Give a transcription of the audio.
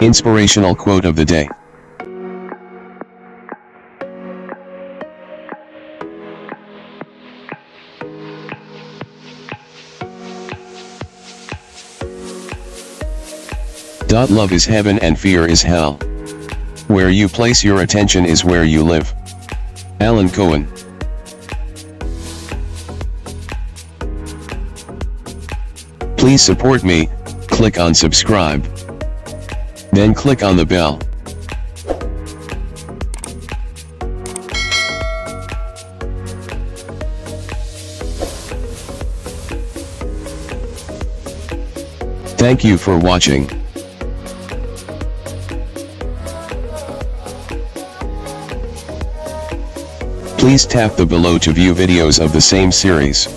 Inspirational quote of the day. Love is heaven and fear is hell. Where you place your attention is where you live. Alan Cohen. Please support me, click on subscribe. Then click on the bell. Thank you for watching. Please tap the below to view videos of the same series.